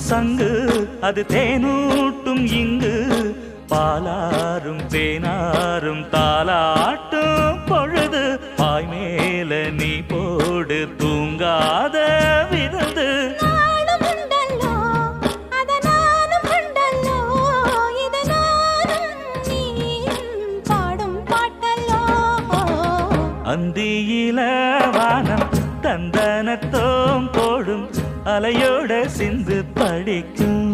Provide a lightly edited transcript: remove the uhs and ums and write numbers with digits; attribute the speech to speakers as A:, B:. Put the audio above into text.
A: சங்கு அது தேனூட்டும் இங்கு பாலாரும் தேனாரும் தாலாட்டும் பொழுது பாய் மேல நீ போடு தூங்காத விருந்து அந்தியில வானம் தந்தனத்தோம் போடும் அலையோட சிந்து படிக்கும்